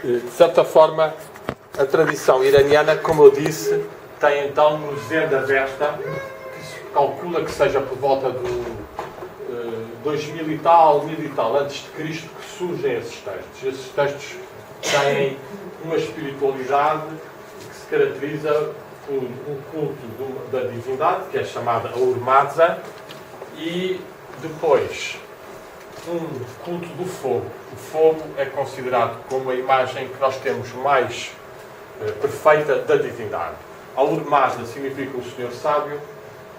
De certa forma, a tradição iraniana, como eu disse, tem então no Zenda Avesta, que se calcula que seja por volta do 2000 e tal, 1000 e tal, antes de Cristo, que surgem esses textos. Esses textos têm uma espiritualidade que se caracteriza por um culto da divindade, que é chamada Urmaza, e depois um culto do fogo. O fogo é considerado como a imagem que nós temos mais perfeita da divindade. A Urmaza significa o Senhor Sábio,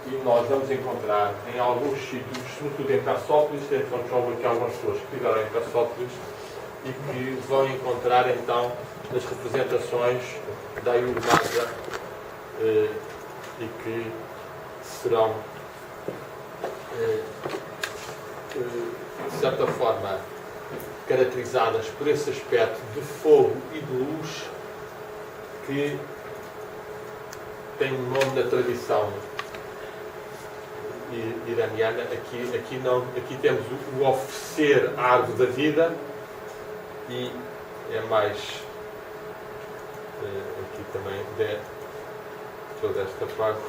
e nós vamos encontrar em alguns sítios, sobretudo em Cassópolis, houve aqui algumas pessoas que estiveram em Cassópolis e que vão encontrar então as representações da Urmaza e que serão de certa forma caracterizadas por esse aspecto de fogo e de luz que tem um nome na tradição iraniana. Aqui temos o oferecer a árvore da vida, e é mais aqui também toda esta parte.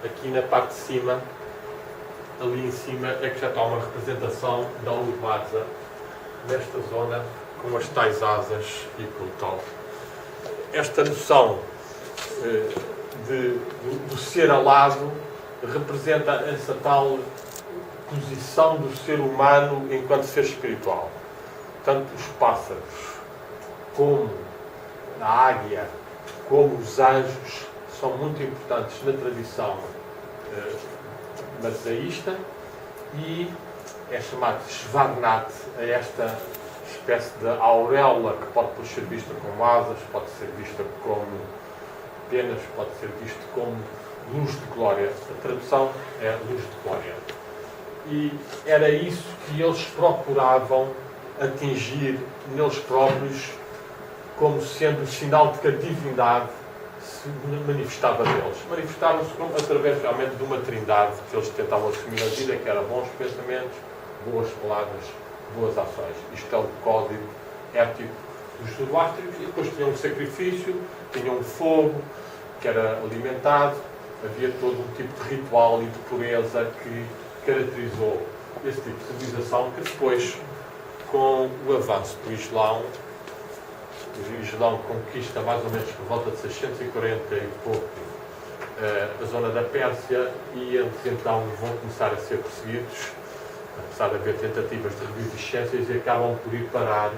Aqui na parte de cima, ali em cima, é que já está uma representação da Urmaza nesta zona, com as tais asas e com o tal. Esta noção do ser alado representa essa tal posição do ser humano enquanto ser espiritual. Tanto os pássaros, como a águia, como os anjos, são muito importantes na tradição mazaísta, e é chamado Shvarnat a esta espécie de auréola que pode ser vista como asas, pode ser vista como penas, pode ser visto como luz de glória. A tradução é luz de glória. E era isso que eles procuravam atingir neles próprios, como sendo o sinal de que a divindade se manifestava neles. Manifestavam-se através realmente de uma trindade que eles tentavam assumir na vida, que era bons pensamentos, boas palavras, boas ações. Isto é o código ético dos zoroástricos. E depois tinham um sacrifício, tinham um fogo que era alimentado, havia todo um tipo de ritual e de pureza que caracterizou esse tipo de civilização, que depois, com o avanço do Islão, o Islão conquista mais ou menos por volta de 640 e pouco a zona da Pérsia, e eles então vão começar a ser perseguidos, apesar de haver tentativas de reviviscências, e acabam por ir parar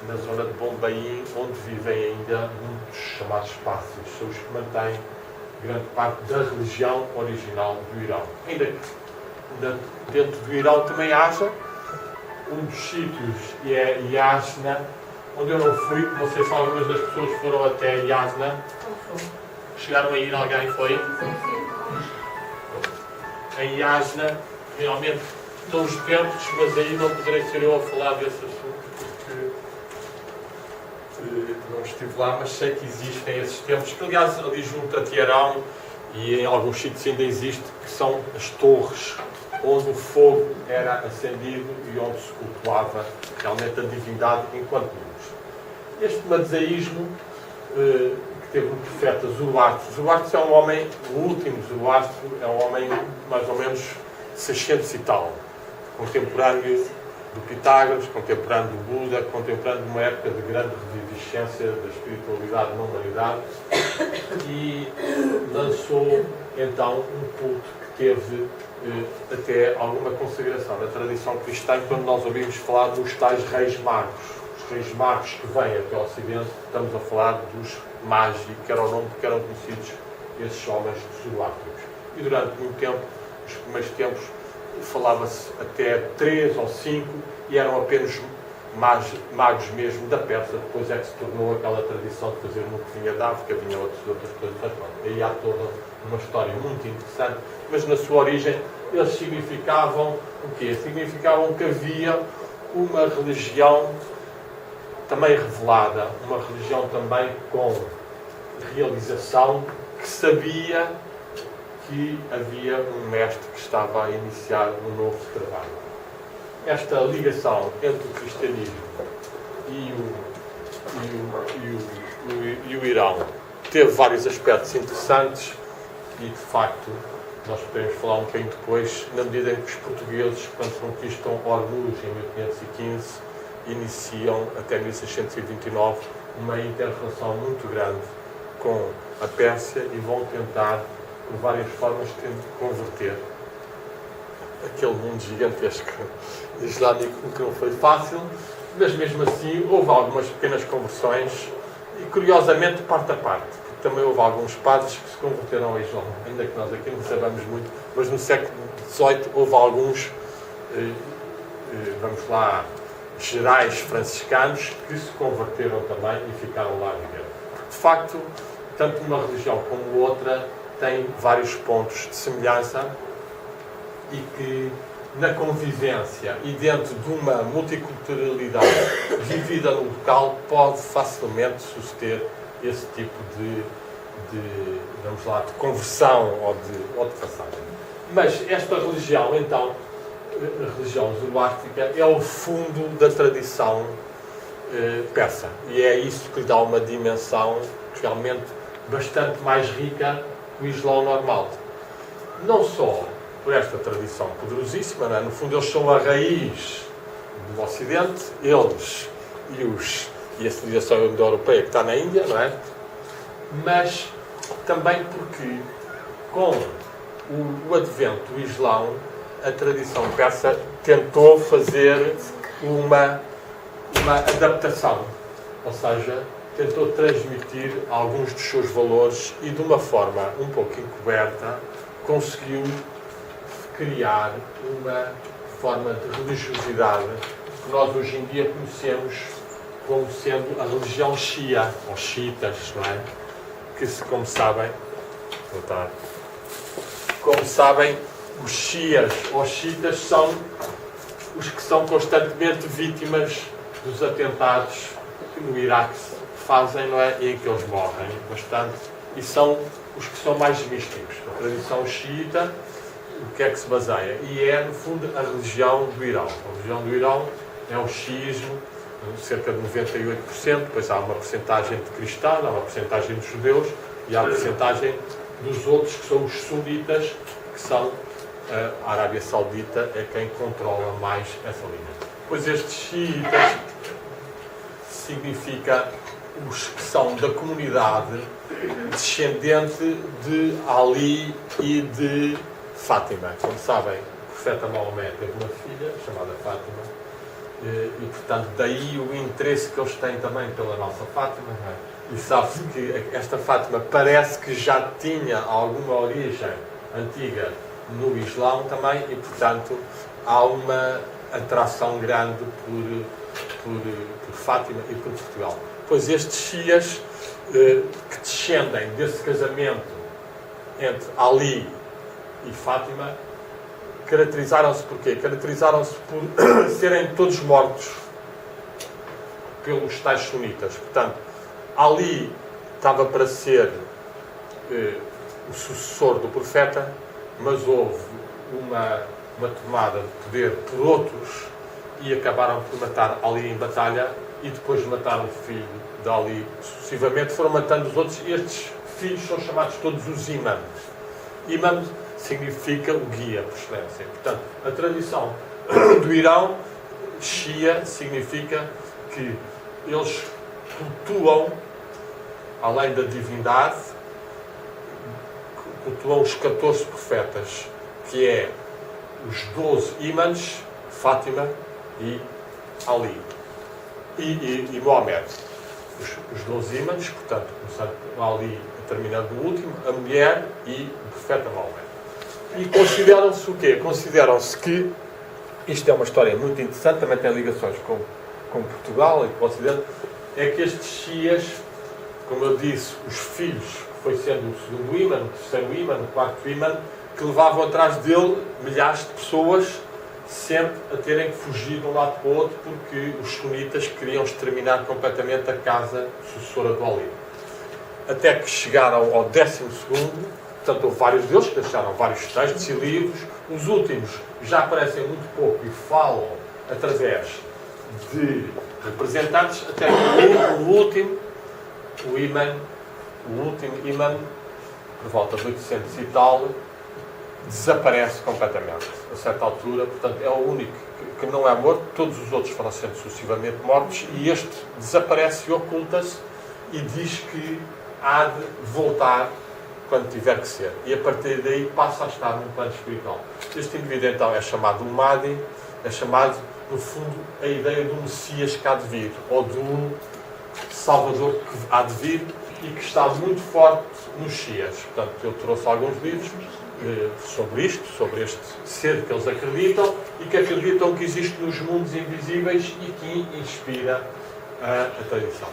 na zona de Bombaim, onde vivem ainda muitos chamados pássaros, são os que mantêm grande parte da religião original do Irão. Ainda que dentro do Irão também haja um dos sítios, e é Yasna, onde eu não fui. Não sei se algumas das pessoas foram até Yasna. Chegaram a ir, alguém foi? Em Yasna, realmente estão os templos, mas aí não poderei ser eu a falar desse assunto, porque não estive lá, mas sei que existem esses templos, que aliás ali junto a Teherão e em alguns sítios ainda existe, que são as torres onde o fogo era acendido e onde se cultuava realmente a divindade enquanto luz. Este mazaísmo que teve o profeta Zoroastro. Zoroastro é um homem, o último Zoroastro é um homem mais ou menos 600 e tal, contemporâneo do Pitágoras, contemporâneo do Buda, contemporâneo de uma época de grande reviviscência da espiritualidade na humanidade, e lançou então um culto que teve até alguma consagração na tradição cristã, quando nós ouvimos falar dos tais reis magos. Os reis magos que vêm até o Ocidente, estamos a falar dos magi, que era o nome que eram conhecidos esses homens zoroástricos. E durante muito tempo, nos primeiros tempos, falava-se até 3 ou 5, e eram apenas magos mesmo da Pérsia. Depois é que se tornou aquela tradição de fazer um que vinha da África, vinha outras coisas. Aí há toda uma história muito interessante, mas na sua origem eles significavam o quê? Significavam que havia uma religião também revelada, uma religião também com realização, que sabia que havia um mestre que estava a iniciar um novo trabalho. esta ligação entre o cristianismo e o Irão teve vários aspectos interessantes e, de facto, nós podemos falar um bocadinho depois, na medida em que os portugueses, quando conquistam Hormuz em 1515, iniciam, até 1629, uma inter-relação muito grande com a Pérsia e vão tentar, por várias formas, converter aquele mundo gigantesco islâmico, que não foi fácil, mas mesmo assim houve algumas pequenas conversões e, curiosamente, parte a parte, porque também houve alguns padres que se converteram ao Islão, ainda que nós aqui não sabemos muito, mas no século XVIII houve alguns, vamos lá, gerais franciscanos que se converteram também e ficaram lá a viver. De facto, tanto uma religião como outra têm vários pontos de semelhança e que, na convivência e dentro de uma multiculturalidade vivida no local, pode facilmente suceder esse tipo vamos lá, de conversão ou de passagem. Mas esta religião, então, a religião zoroástrica, é o fundo da tradição persa. E é isso que lhe dá uma dimensão realmente bastante mais rica que o Islão normal. Não só por esta tradição poderosíssima, não é? No fundo eles são a raiz do Ocidente, eles e a civilização indo-europeia que está na Índia, não é? Mas também porque, com o advento do Islão, a tradição persa tentou fazer uma adaptação, ou seja, tentou transmitir alguns dos seus valores e, de uma forma um pouco encoberta, conseguiu criar uma forma de religiosidade que nós hoje em dia conhecemos como sendo a religião Shia, ou xiitas, não é? Que, como sabem, os Shias ou xiitas são os que são constantemente vítimas dos atentados que no Iraque fazem, não é? E em que eles morrem bastante. E são os que são mais místicos. A tradição xiita, o que é que se baseia? E é, no fundo, a religião do Irão. A religião do Irão é o xiismo, cerca de 98%, depois há uma porcentagem de cristãos, há uma porcentagem de judeus e há a porcentagem dos outros, que são os sunitas, que são a Arábia Saudita, é quem controla mais essa linha. Pois estes xiitas significa os que são da comunidade descendente de Ali e de Fátima. Como sabem, o profeta Maomé teve uma filha chamada Fátima e, portanto, daí o interesse que eles têm também pela nossa Fátima. Não é? E sabe-se que esta Fátima parece que já tinha alguma origem antiga no Islão também e, portanto, há uma atração grande por Fátima e por Portugal. Pois estes Shias que descendem desse casamento entre Ali e Fátima caracterizaram-se por quê? Caracterizaram-se por serem todos mortos pelos tais sunitas. Portanto, Ali estava para ser o sucessor do profeta, mas houve uma tomada de poder por outros e acabaram por matar Ali em batalha e depois mataram o filho de Ali sucessivamente, foram matando os outros e estes filhos são chamados todos os imãs. Imã significa o guia, por excelência. Portanto, a tradição do Irão, Shia, significa que eles cultuam, além da divindade, cultuam os 14 profetas, que é os 12 imãs, Fátima e Ali. E Mohamed. Os 12 imãs, portanto, começando com Ali, terminando no último, a mulher e o profeta Maomé. E consideram-se o quê? Consideram-se que, isto é uma história muito interessante, também tem ligações com Portugal e com o Ocidente, é que estes Shias, como eu disse, os filhos, que foi sendo o segundo imã, o terceiro imã, o quarto imã, que levavam atrás dele milhares de pessoas, sempre a terem que fugir de um lado para o outro, porque os sunitas queriam exterminar completamente a casa sucessora do Ali. Até que chegaram ao 12º, portanto, houve vários deles que deixaram vários textos e livros. Os últimos já aparecem muito pouco e falam através de representantes, até que o último imã, por volta de 800 e tal, desaparece completamente, a certa altura. Portanto, é o único que não é morto. Todos os outros foram sendo sucessivamente mortos, e este desaparece e oculta-se e diz que há de voltar quando tiver que ser, e a partir daí passa a estar num plano espiritual. Este indivíduo então é chamado Mahdi, é chamado, no fundo, a ideia do Messias que há de vir, ou do Salvador que há de vir, e que está muito forte nos Shias. Portanto, eu trouxe alguns livros sobre isto, sobre este ser que eles acreditam, e que acreditam que existe nos mundos invisíveis e que inspira a tradição.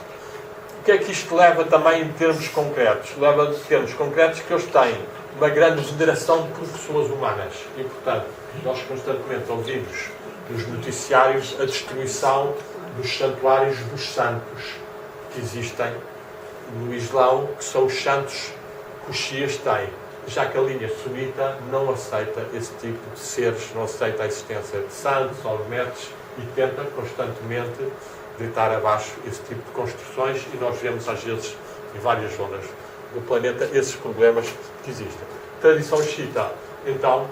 O que é que isto leva também em termos concretos? Leva em termos concretos que eles têm uma grande veneração por pessoas humanas, e, portanto, nós constantemente ouvimos nos noticiários a destruição dos santuários dos santos que existem no Islão, que são os santos que os Shias têm, já que a linha sunita não aceita esse tipo de seres, não aceita a existência de santos ou de mestres, e tenta constantemente deitar abaixo esse tipo de construções, e nós vemos às vezes em várias zonas do planeta esses problemas que existem. A tradição xiita, então,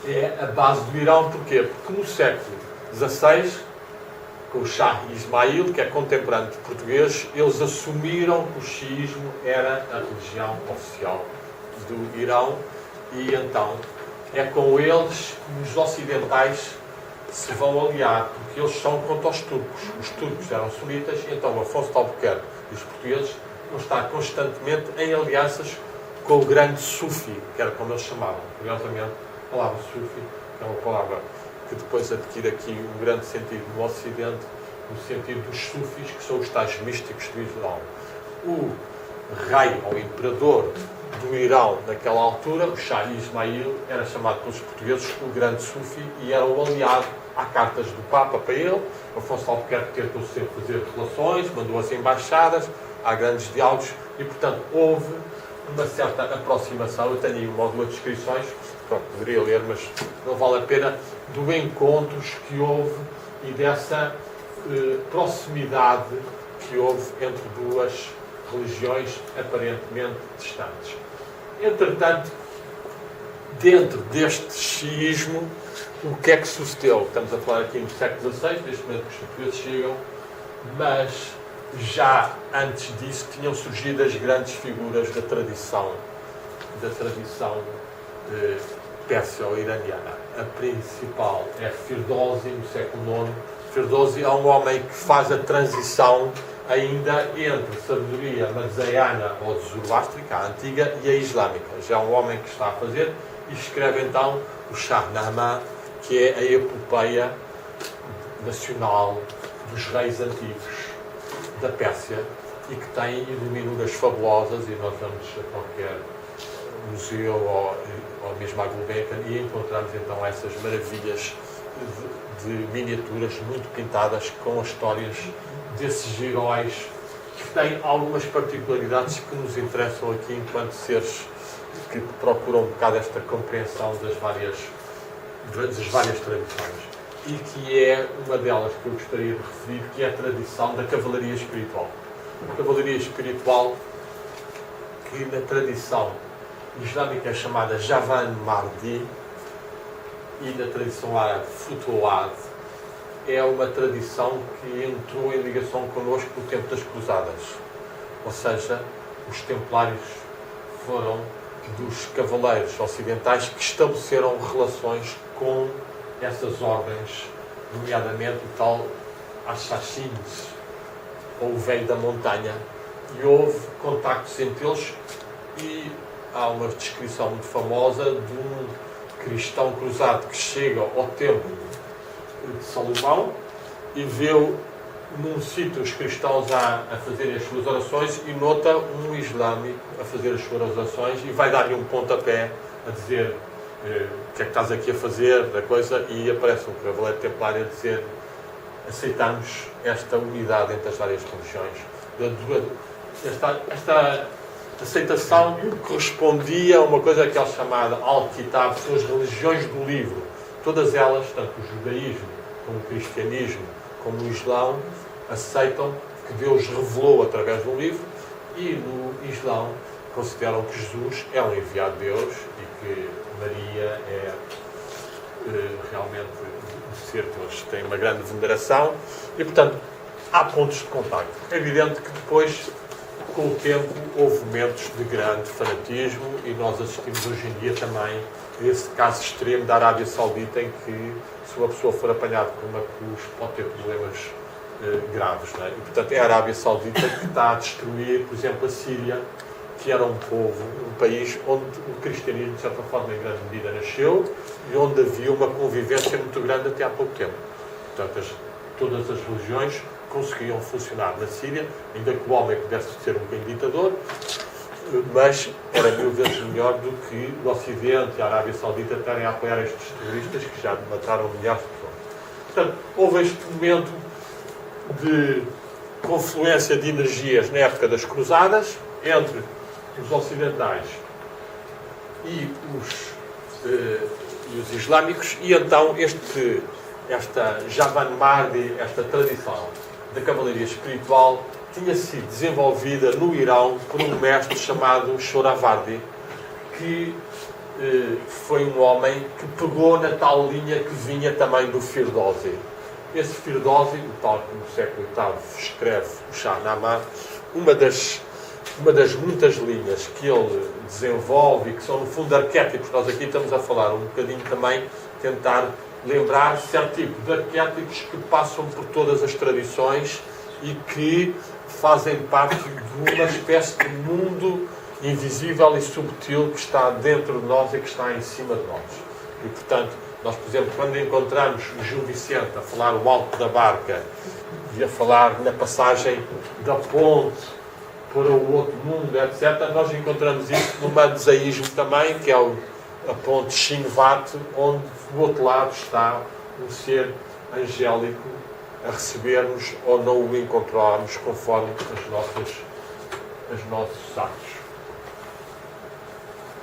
é a base do Irão. Porquê? Porque no século XVI, com o Shah Ismail, que é contemporâneo de português, eles assumiram que o xiismo era a religião oficial do Irão, e então é com eles que os ocidentais se vão aliar, porque eles são contra os turcos. Os turcos eram sunitas, e então Afonso de Albuquerque e os portugueses vão estar constantemente em alianças com o grande Sufi, que era como eles chamavam. Curiosamente, a palavra Sufi é uma palavra que depois adquire aqui um grande sentido no Ocidente, no sentido dos Sufis, que são os tais místicos do Islão. O rei, ou imperador do Irão, naquela altura, o Shah Ismail, era chamado pelos portugueses o grande Sufi, e era o aliado. Há cartas do Papa para ele. Afonso de Albuquerque tentou sempre fazer relações, mandou as embaixadas, há grandes diálogos, e, portanto, houve uma certa aproximação. Eu tenho aí uma ou duas descrições, pronto, poderia ler, mas não vale a pena, de encontros que houve e dessa proximidade que houve entre duas religiões aparentemente distantes. Entretanto, dentro deste xiismo, o que é que sucedeu? Estamos a falar aqui no século XVI, neste momento que os portugueses chegam, mas já antes disso tinham surgido as grandes figuras da tradição persa-iraniana. A principal é Firdausi, no século IX. Firdausi é um homem que faz a transição ainda entre a sabedoria madhayana ou zoroástrica, a antiga, e a islâmica. Já é um homem que está a fazer, e escreve então o Shahnameh, que é a epopeia nacional dos reis antigos da Pérsia, e que tem iluminuras fabulosas, e nós vamos a qualquer museu ou mesmo à Gulbenkian e encontramos então essas maravilhas de miniaturas muito pintadas com as histórias desses heróis, que têm algumas particularidades que nos interessam aqui enquanto seres que procuram um bocado esta compreensão das várias tradições. E que é uma delas que eu gostaria de referir, que é a tradição da cavalaria espiritual. A cavalaria espiritual, que na tradição islâmica é chamada Javan Mardi, e na tradição árabe Futuhat, é uma tradição que entrou em ligação connosco no tempo das Cruzadas. Ou seja, os templários foram dos cavaleiros ocidentais que estabeleceram relações com essas ordens, nomeadamente o tal Assassins, ou o Velho da Montanha, e houve contactos entre eles, e há uma descrição muito famosa de um cristão cruzado que chega ao templo de Salomão e vê num sítio os cristãos a fazerem as suas orações, e nota um islâmico a fazer as suas orações, e vai dar-lhe um pontapé a dizer o que é que estás aqui a fazer, da coisa, e aparece um cavaleiro templário a dizer: aceitamos esta unidade entre as várias religiões. Esta aceitação correspondia a uma coisa que é chamada Al-Kitab, são as religiões do livro. Todas elas, tanto o judaísmo como o cristianismo, como o islão, aceitam que Deus revelou através de um livro, e no islão consideram que Jesus é um enviado de Deus e que Maria é realmente um ser que eles têm uma grande veneração, e portanto há pontos de contacto. É evidente que depois, com o tempo, houve momentos de grande fanatismo, e nós assistimos hoje em dia também a esse caso extremo da Arábia Saudita, em que, se uma pessoa for apanhada por uma cruz, pode ter problemas graves. Não é? E, portanto, é a Arábia Saudita que está a destruir, por exemplo, a Síria, que era um povo, um país onde o cristianismo, de certa forma, em grande medida nasceu, e onde havia uma convivência muito grande até há pouco tempo. Portanto, todas as religiões conseguiam funcionar na Síria, ainda que o homem pudesse ser um bocadinho ditador, mas era 1000 vezes melhor do que o Ocidente e a Arábia Saudita estarem a apoiar estes terroristas que já mataram milhares de pessoas. Portanto, houve este momento de confluência de energias na época das cruzadas entre os ocidentais e os islâmicos, e então esta Javanmardi, esta tradição da cavalaria espiritual, tinha sido desenvolvida no Irão por um mestre chamado Shoravardi, que foi um homem que pegou na tal linha que vinha também do Firdausi. Esse Firdausi, tal como no século VIII escreve o Shahnameh, uma das muitas linhas que ele desenvolve, e que são no fundo arquétipos. Nós aqui estamos a falar um bocadinho também, tentar lembrar certo tipo de arquétipos que passam por todas as tradições e que fazem parte de uma espécie de mundo invisível e subtil que está dentro de nós e que está em cima de nós. E, portanto, nós, por exemplo, quando encontramos o Gil Vicente a falar o alto da barca e a falar na passagem da ponte para o outro mundo, etc., nós encontramos isso no manisaísmo também, que é a ponte Shinvat, onde do outro lado está um ser angélico a receber-nos ou não o encontrarmos conforme os nossos atos.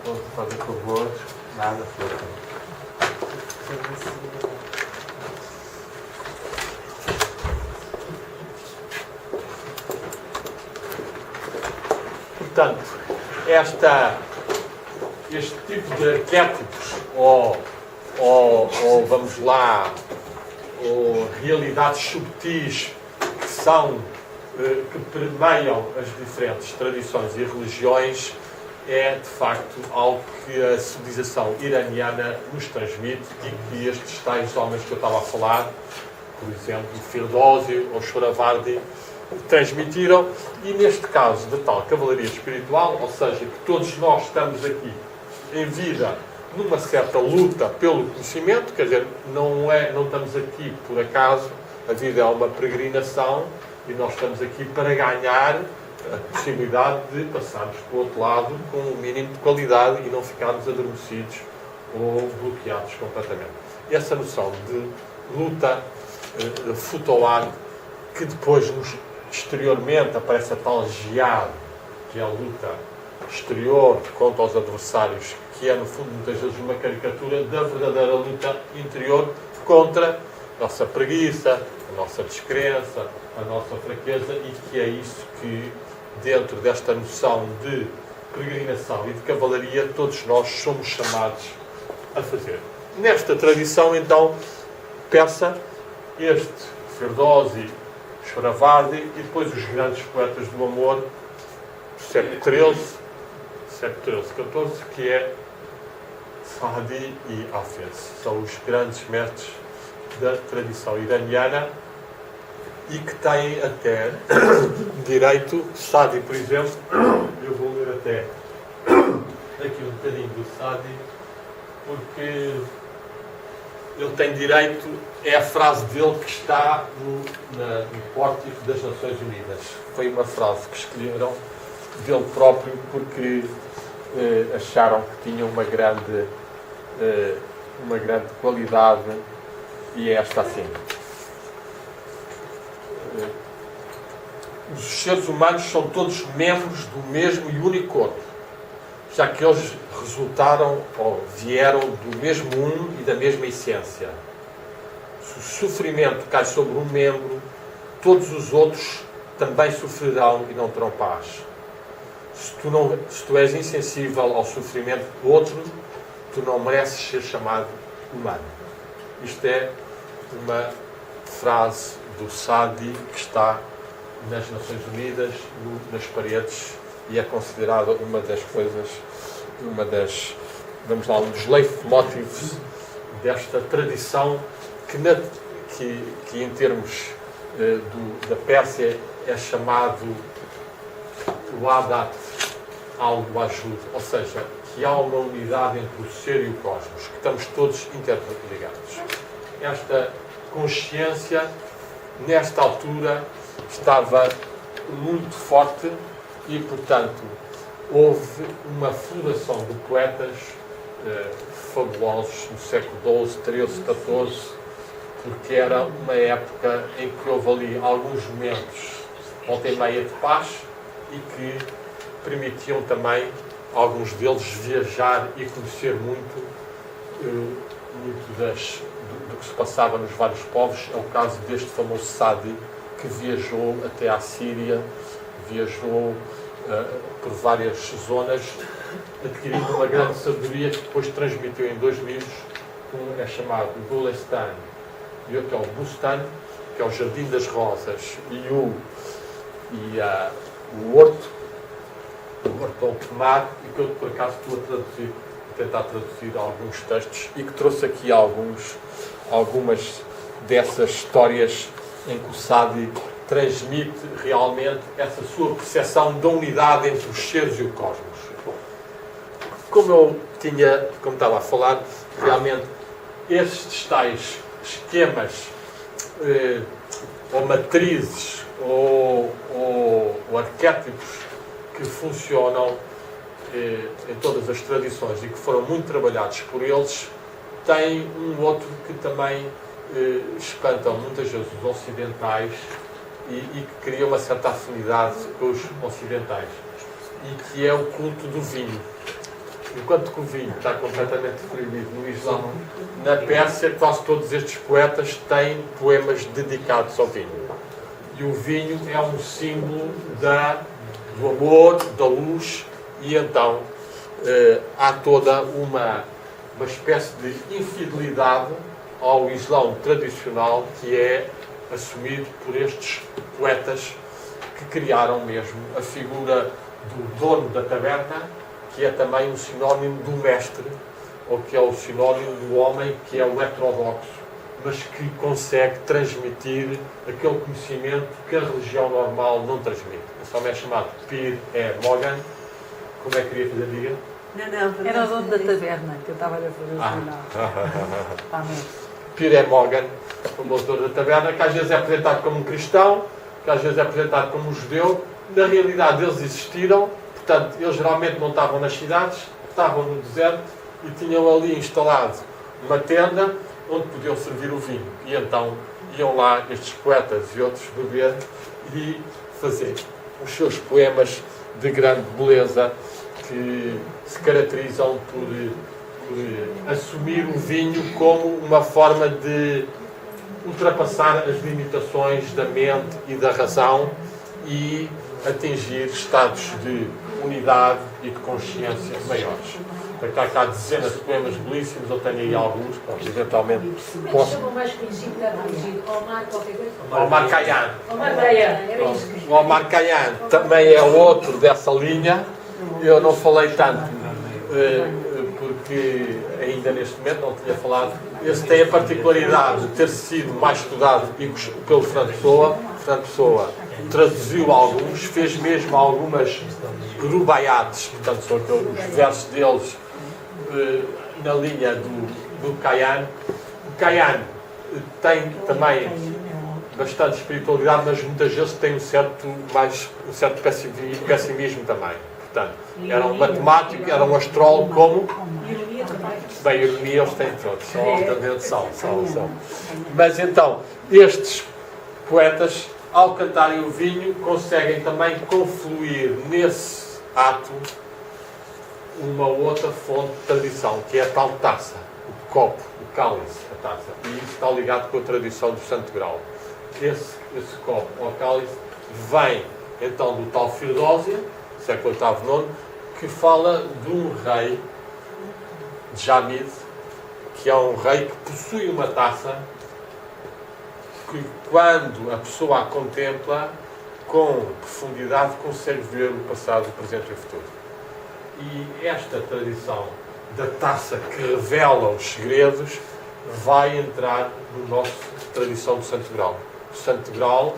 Vamos fazer favor. Nada, portanto, este tipo de arquétipos ou vamos lá, ou realidades subtis que permeiam as diferentes tradições e religiões, é de facto algo que a civilização iraniana nos transmite e que estes tais homens que eu estava a falar, por exemplo, Firdausi ou Shoravardi, transmitiram. E neste caso de tal cavalaria espiritual, ou seja, que todos nós estamos aqui em vida numa certa luta pelo conhecimento, quer dizer, não estamos aqui por acaso, a vida é uma peregrinação e nós estamos aqui para ganhar a possibilidade de passarmos para o outro lado com um mínimo de qualidade e não ficarmos adormecidos ou bloqueados completamente. E essa noção de luta futoar, que depois exteriormente aparece a tal jihad, que é a luta exterior contra os adversários, que é no fundo muitas vezes uma caricatura da verdadeira luta interior contra a nossa preguiça, a nossa descrença, a nossa fraqueza, e que é isso que, dentro desta noção de peregrinação e de cavalaria, todos nós somos chamados a fazer. Nesta tradição, então, persa, este Firdausi, Shoravardi e depois os grandes poetas do amor do século XIII, XIV, que é Sadi e Hafez. São os grandes mestres da tradição iraniana e que têm até direito, Sadi, por exemplo, eu vou ler até aqui um bocadinho do Sadi, porque ele tem direito, é a frase dele que está no pórtico das Nações Unidas. Foi uma frase que escolheram dele próprio porque acharam que tinha uma grande qualidade, e é esta assim. Os seres humanos são todos membros do mesmo e único corpo, já que eles resultaram ou vieram do mesmo e da mesma essência. se o sofrimento cai sobre um membro, todos os outros também sofrerão e não terão paz. Se tu és insensível ao sofrimento do outro, tu não mereces ser chamado humano. Isto é uma frase do Sadi que está nas Nações Unidas, nas paredes, e é considerada uma das coisas, um dos leitmotivs desta tradição que em termos da Pérsia é chamado o Adat al-Wajud, ou seja, que há uma unidade entre o ser e o cosmos, que estamos todos interligados. Esta consciência, nesta altura, estava muito forte e, portanto, houve uma floração de poetas fabulosos no século XII, XIII, XIV, porque era uma época em que houve ali alguns momentos, volta e meia, de paz e que permitiam também, alguns deles, viajar e conhecer muito do que se passava nos vários povos. É o caso deste famoso Sadi, que viajou até à Síria, viajou por várias zonas, adquirindo uma grande sabedoria que depois transmitiu em dois livros. Um é chamado Golestan e outro é o Bustan, que é o Jardim das Rosas, e o Horto ao Tomar, e que eu por acaso estou a tentar traduzir alguns textos, e que trouxe aqui algumas dessas histórias em que o Sadi transmite realmente essa sua percepção da unidade entre os seres e o cosmos. Como estava a falar, realmente estes tais esquemas ou matrizes ou arquétipos que funcionam em todas as tradições e que foram muito trabalhados por eles, têm um outro que também espantam muitas vezes os ocidentais e que cria uma certa afinidade com os ocidentais, e que é o culto do vinho. Enquanto que o vinho está completamente proibido no Islão, na Pérsia quase todos estes poetas têm poemas dedicados ao vinho. E o vinho é um símbolo do amor, da luz, e então há toda uma espécie de infidelidade ao Islão tradicional que é assumido por estes poetas que criaram mesmo a figura do dono da taberna, que é também um sinónimo do mestre, ou que é o sinónimo do homem que é o heterodoxo, mas que consegue transmitir aquele conhecimento que a religião normal não transmite. Esse homem é chamado Pir Mogan. Como é que queria fazer, diga? Não, era o dono da taberna, que eu estava a fazer o sinal. Pir Mogan, o famoso dono da taberna, que às vezes é apresentado como um cristão, que às vezes é apresentado como um judeu. Na realidade, eles existiram. Portanto, eles geralmente não estavam nas cidades, estavam no deserto e tinham ali instalado uma tenda onde podiam servir o vinho. E então iam lá estes poetas e outros beber e fazer os seus poemas de grande beleza, que se caracterizam por assumir o vinho como uma forma de ultrapassar as limitações da mente e da razão e atingir estados de unidade e de consciência maiores. Há cá dezenas de poemas belíssimos, eu tenho aí alguns, eventualmente posso... Como é que chama o mais conhecido que está traduzido? Omar qualquer coisa? Omar Khayyam. Omar Khayyam, era isso que... O Omar Khayyam também é outro dessa linha. Eu não falei tanto, porque ainda neste momento não tinha falado. Esse tem a particularidade de ter sido mais estudado pelo Fernando Pessoa. Fernando Pessoa traduziu alguns, fez mesmo algumas rubaiates, portanto são os versos deles na linha do Khayyam. O Khayyam tem também bastante espiritualidade, mas muitas vezes tem um certo pessimismo também. Portanto, era um matemático, era um astrólogo, como... Ironia também. Bem, ironia eles têm todos, são altamente são. Mas então, estes poetas, ao cantarem o vinho, conseguem também confluir nesse ato uma outra fonte de tradição, que é a tal taça, o copo, o cálice, a taça. E isso está ligado com a tradição do Santo Grau. Esse copo, ou cálice, vem então do tal Firdósia, século VIII, IX, que fala de um rei, Jamid, que é um rei que possui uma taça que, quando a pessoa a contempla, com profundidade consegue ver o passado, o presente e o futuro. E esta tradição da taça que revela os segredos vai entrar no nosso tradição do Santo Grau. O Santo Grau,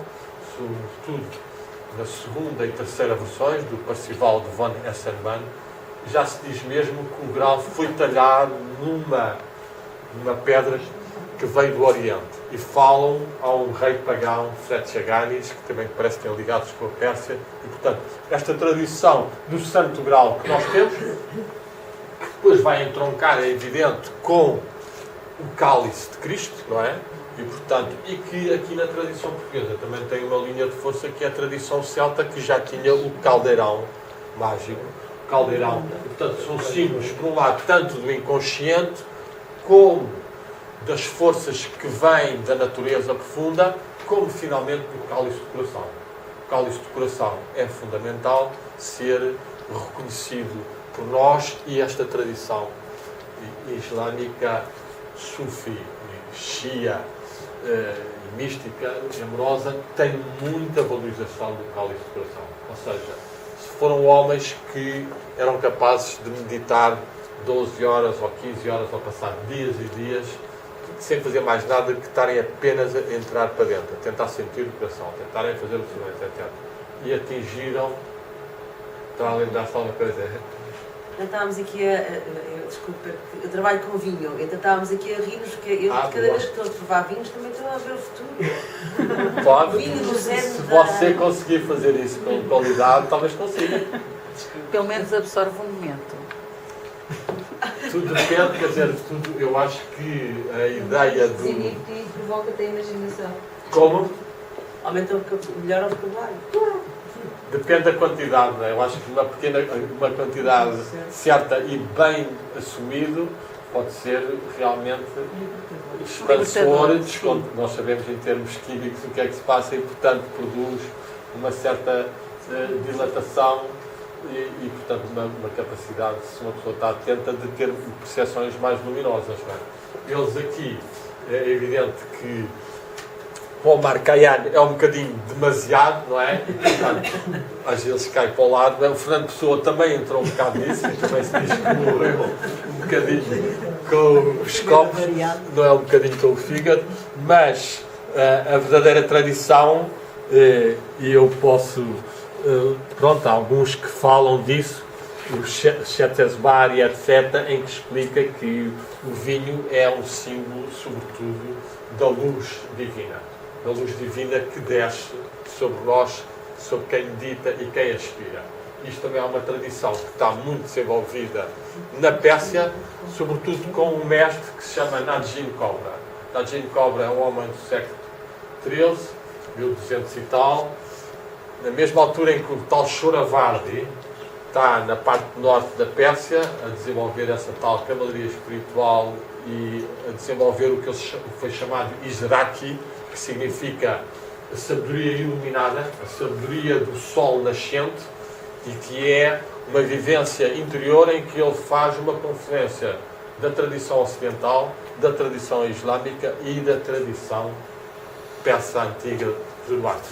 sobretudo na segunda e terceira versões do Parcival de Van Esserman, já se diz mesmo que o grau foi talhado numa pedra que veio do Oriente. E falam a um rei pagão, Fretchaganis, que também parece ter ligados com a Pérsia. E, portanto, esta tradição do Santo Grau que nós temos, que depois vai entroncar, é evidente, com o cálice de Cristo, não é? E, portanto, e que aqui na tradição portuguesa também tem uma linha de força, que é a tradição celta, que já tinha o caldeirão mágico. Caldeirão. E, portanto, são símbolos, por um lado, tanto do inconsciente, como das forças que vêm da natureza profunda, como, finalmente, do cálice do coração. O cálice do coração é fundamental ser reconhecido por nós, e esta tradição islâmica, sufi, shia, mística, amorosa, tem muita valorização do cálice do coração. Ou seja, se foram homens que eram capazes de meditar 12 horas ou 15 horas, ou passar dias e dias, sem fazer mais nada que estarem apenas a entrar para dentro, a tentar sentir o coração, a tentarem fazer o silêncio, etc. E atingiram, estão a lembrar-se alguma coisa? Estávamos aqui desculpa, eu trabalho com vinho, então estávamos aqui a rir-nos, porque eu cada vez que estou a provar vinhos também estou a ver o futuro. Pode, Vinho do se você conseguir fazer isso com qualidade, talvez consiga. Pelo menos absorve o momento. Tudo depende, quer dizer, tudo, eu acho que a ideia do... Inibe e provoca-te a imaginação. Como? Aumenta melhor o vocabulário. Depende da quantidade, não é? Eu acho que uma quantidade certa e bem assumido pode ser realmente expansor. Nós sabemos em termos químicos o que é que se passa, e, portanto, produz uma certa dilatação e portanto, uma capacidade, se uma pessoa está atenta, de ter percepções mais luminosas, não é? Eles aqui, é evidente que para o Marcaian é um bocadinho demasiado, não é? E, portanto, às vezes cai para o lado. O Fernando Pessoa também entrou um bocado nisso, e também se diz que morreu um bocadinho com os copos, não é um bocadinho com o fígado, mas a verdadeira tradição, e eu posso, pronto, há alguns que falam disso, o Chetesbar e etc., em que explica que o vinho é um símbolo, sobretudo, da luz divina. Da luz divina que desce sobre nós, sobre quem medita e quem aspira. Isto também é uma tradição que está muito desenvolvida na Pérsia, sobretudo com um mestre que se chama Najim Cobra. Najim Cobra é um homem do século XIII, 1200 e tal, na mesma altura em que o tal Shoravardi está na parte norte da Pérsia a desenvolver essa tal cavalaria espiritual e a desenvolver o que foi chamado Izraki, que significa a sabedoria iluminada, a sabedoria do sol nascente, e que é uma vivência interior em que ele faz uma confluência da tradição ocidental, da tradição islâmica e da tradição persa antiga do norte.